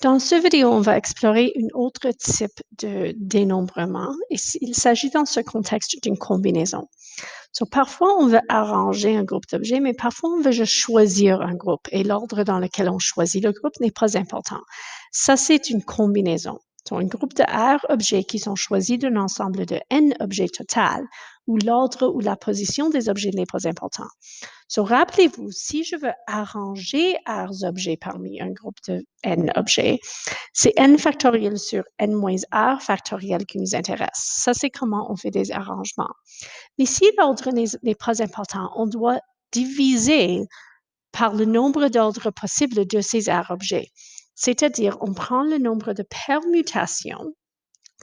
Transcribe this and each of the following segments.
Dans cette vidéo, on va explorer un autre type de dénombrement et il s'agit dans ce contexte d'une combinaison. Parfois, on veut arranger un groupe d'objets, mais parfois, on veut juste choisir un groupe et l'ordre dans lequel on choisit le groupe n'est pas important. Ça, c'est une combinaison. Un groupe de R objets qui sont choisis d'un ensemble de N objets total, où l'ordre ou la position des objets n'est pas important. Rappelez-vous, si je veux arranger R objets parmi un groupe de N objets, c'est N factoriel sur N moins R factoriel qui nous intéresse. Ça, c'est comment on fait des arrangements. Mais si l'ordre n'est pas important, on doit diviser par le nombre d'ordres possibles de ces R objets. C'est-à-dire, on prend le nombre de permutations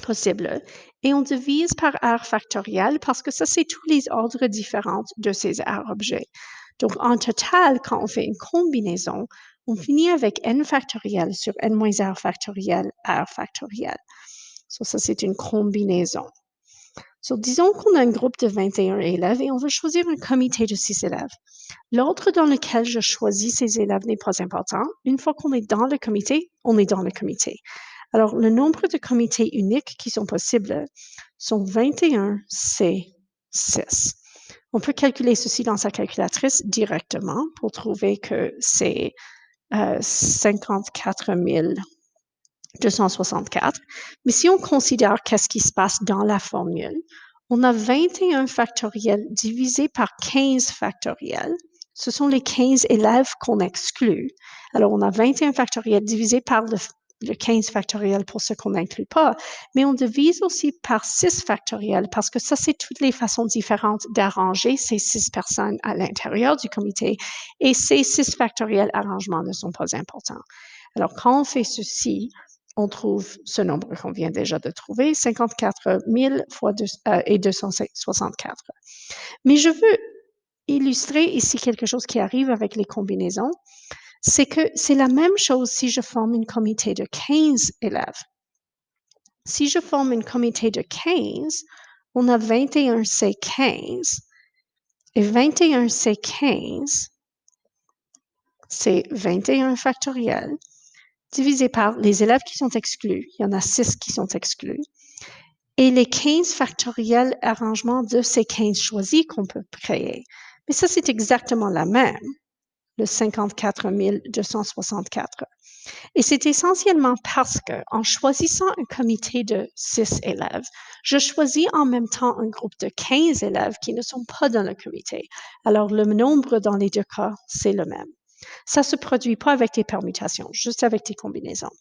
possibles et on divise par R factoriel parce que ça, c'est tous les ordres différents de ces R objets. Donc, en total, quand on fait une combinaison, on finit avec N factoriel sur N moins R factoriel, R factoriel. Ça, c'est une combinaison. Disons qu'on a un groupe de 21 élèves et on veut choisir un comité de 6 élèves. L'ordre dans lequel je choisis ces élèves n'est pas important. Une fois qu'on est dans le comité, on est dans le comité. Alors, le nombre de comités uniques qui sont possibles sont 21 C6. On peut calculer ceci dans sa calculatrice directement pour trouver que c'est 54 264. Mais si on considère qu'est-ce qui se passe dans la formule, on a 21 factoriel divisé par 15 factoriel. Ce sont les 15 élèves qu'on exclut. Alors, on a 21 factoriel divisé par le 15 factoriel pour ce qu'on n'inclut pas, mais on divise aussi par 6 factoriel parce que ça, c'est toutes les façons différentes d'arranger ces 6 personnes à l'intérieur du comité et ces 6 factoriels arrangements ne sont pas importants. Alors, quand on fait ceci, on trouve ce nombre qu'on vient déjà de trouver, 54 000 fois et 264. Mais je veux illustrer ici quelque chose qui arrive avec les combinaisons, c'est que c'est la même chose si je forme un comité de 15 élèves. Si je forme un comité de 15, on a 21C15. Et 21C15, c'est 21 factoriel divisé par les élèves qui sont exclus. Il y en a 6 qui sont exclus. Et les 15 factoriels arrangements de ces 15 choisis qu'on peut créer. Mais ça, c'est exactement la même, le 54 264. Et c'est essentiellement parce qu'en choisissant un comité de 6 élèves, je choisis en même temps un groupe de 15 élèves qui ne sont pas dans le comité. Alors, le nombre dans les deux cas, c'est le même. Ça ne se produit pas avec des permutations, juste avec des combinaisons.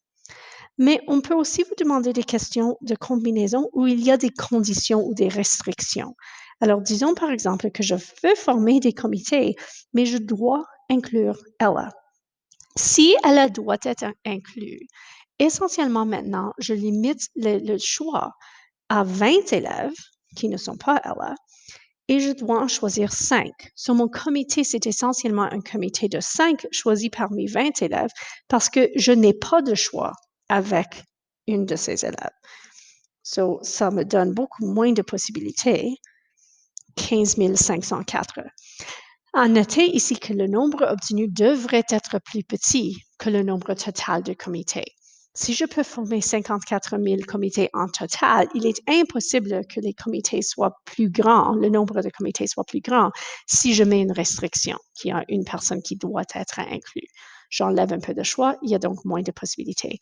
Mais on peut aussi vous demander des questions de combinaison où il y a des conditions ou des restrictions. Alors, disons par exemple que je veux former des comités, mais je dois inclure Ella. Si Ella doit être inclue, essentiellement maintenant, je limite le choix à 20 élèves qui ne sont pas Ella et je dois en choisir 5. Mon comité, c'est essentiellement un comité de 5 choisi parmi 20 élèves parce que je n'ai pas de choix avec une de ces élèves. Ça me donne beaucoup moins de possibilités, 15 504. À noter ici que le nombre obtenu devrait être plus petit que le nombre total de comités. Si je peux former 54 000 comités en total, il est impossible que les comités soient plus grands, le nombre de comités soit plus grand si je mets une restriction, qu'il y a une personne qui doit être inclue. J'enlève un peu de choix, il y a donc moins de possibilités.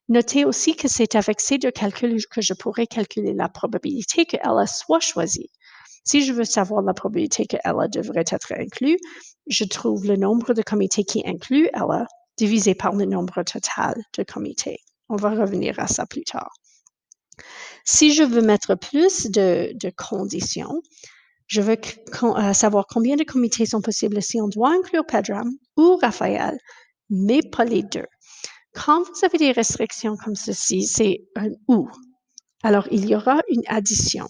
Notez aussi que c'est avec ces deux calculs que je pourrais calculer la probabilité qu'elle soit choisie. Si je veux savoir la probabilité qu'Ella devrait être inclue, je trouve le nombre de comités qui inclut Ella divisé par le nombre total de comités. On va revenir à ça plus tard. Si je veux mettre plus de conditions, je veux savoir combien de comités sont possibles si on doit inclure Pedram ou Raphaël, mais pas les deux. Quand vous avez des restrictions comme ceci, c'est un ou. Alors, il y aura une addition.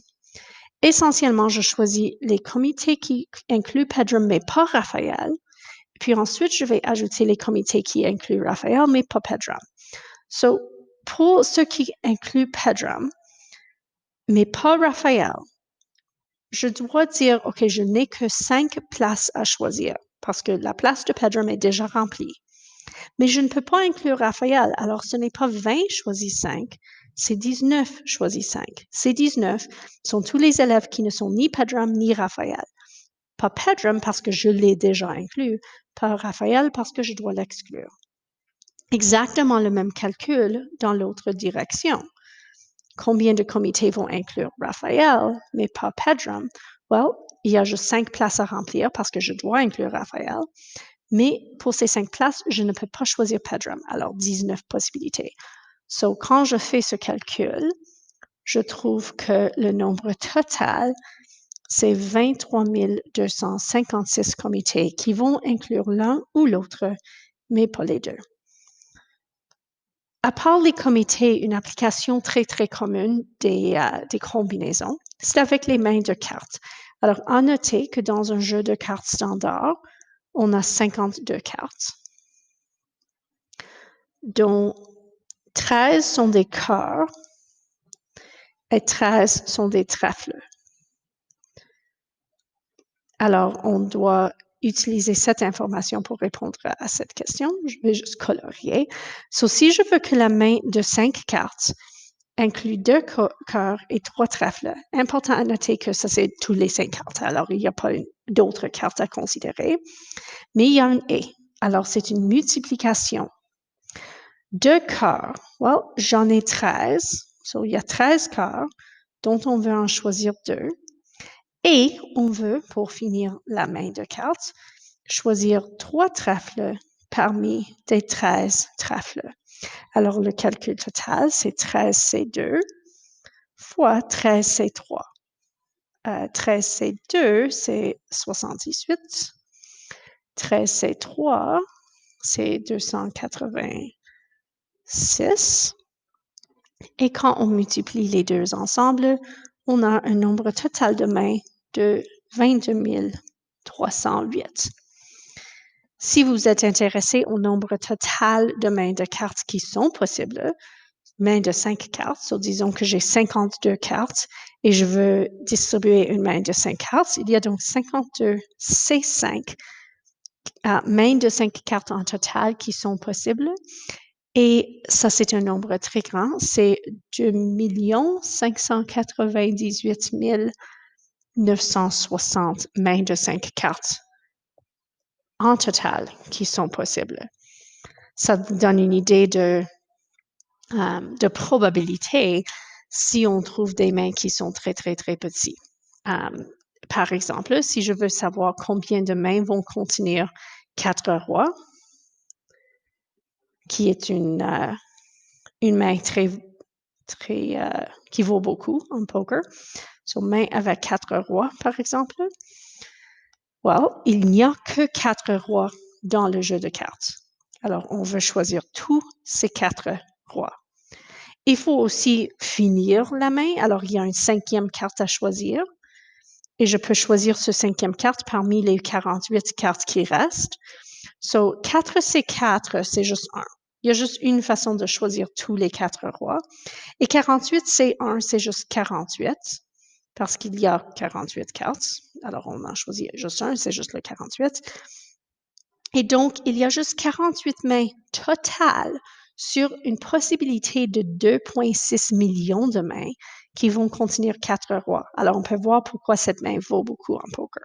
Essentiellement, je choisis les comités qui incluent Pedram, mais pas Raphaël. Puis ensuite, je vais ajouter les comités qui incluent Raphaël, mais pas Pedram. Pour ceux qui incluent Pedram, mais pas Raphaël, je dois dire, OK, je n'ai que 5 places à choisir parce que la place de Pedram est déjà remplie. Mais je ne peux pas inclure Raphaël, alors ce n'est pas 20 choisis 5, c'est 19 choisis 5. Ces 19 sont tous les élèves qui ne sont ni Pedram ni Raphaël. Pas Pedram parce que je l'ai déjà inclus, pas Raphaël parce que je dois l'exclure. Exactement le même calcul dans l'autre direction. Combien de comités vont inclure Raphaël, mais pas Pedram? Well, il y a juste 5 places à remplir parce que je dois inclure Raphaël. Mais pour ces 5 places, je ne peux pas choisir Pedram, alors 19 possibilités. So, quand je fais ce calcul, je trouve que le nombre total, c'est 23 256 comités qui vont inclure l'un ou l'autre, mais pas les deux. À part les comités, une application très, très commune des combinaisons, c'est avec les mains de cartes. Alors, à noter que dans un jeu de cartes standard, on a 52 cartes, dont 13 sont des cœurs et 13 sont des trèfles. Alors, on doit utiliser cette information pour répondre à cette question. Je vais juste colorier. So, si je veux que la main de 5 cartes inclut 2 cœurs et 3 trèfles, important à noter que ça, c'est tous les 5 cartes. Alors, il n'y a pas d'autres cartes à considérer. Mais il y a un « et ». Alors, c'est une multiplication. 2 cœurs, well, j'en ai 13. So, il y a 13 cœurs dont on veut en choisir 2. Et on veut, pour finir la main de cartes, choisir 3 trèfles parmi des 13 trèfles. Alors, le calcul total, c'est 13 C2 fois 13 C3. 13 C2, c'est 78. 13 C3, c'est 286. Et quand on multiplie les deux ensemble, on a un nombre total de mains de 22 308. Si vous êtes intéressé au nombre total de mains de cartes qui sont possibles, mains de 5 cartes, so disons que j'ai 52 cartes et je veux distribuer une main de 5 cartes, il y a donc 52 C5 mains de 5 cartes en total qui sont possibles. Et ça, c'est un nombre très grand, c'est 2 598 960 mains de 5 cartes en total qui sont possibles. Ça vous donne une idée de probabilité si on trouve des mains qui sont très, très, très petites. Par exemple, si je veux savoir combien de mains vont contenir 4 rois, qui est une main très, qui vaut beaucoup en poker. So, main avec 4 rois, par exemple. Well, il n'y a que 4 rois dans le jeu de cartes. Alors, on veut choisir tous ces 4 rois. Il faut aussi finir la main. Alors, il y a une 5e carte à choisir. Et je peux choisir ce 5e carte parmi les 48 cartes qui restent. So, 4C4, c'est juste 1. Il y a juste une façon de choisir tous les 4 rois. Et 48C1, c'est juste 48, parce qu'il y a 48 cartes. Alors, on en choisit juste un, c'est juste le 48. Et donc, il y a juste 48 mains totales sur une possibilité de 2,6 millions de mains qui vont contenir 4 rois. Alors, on peut voir pourquoi cette main vaut beaucoup en poker.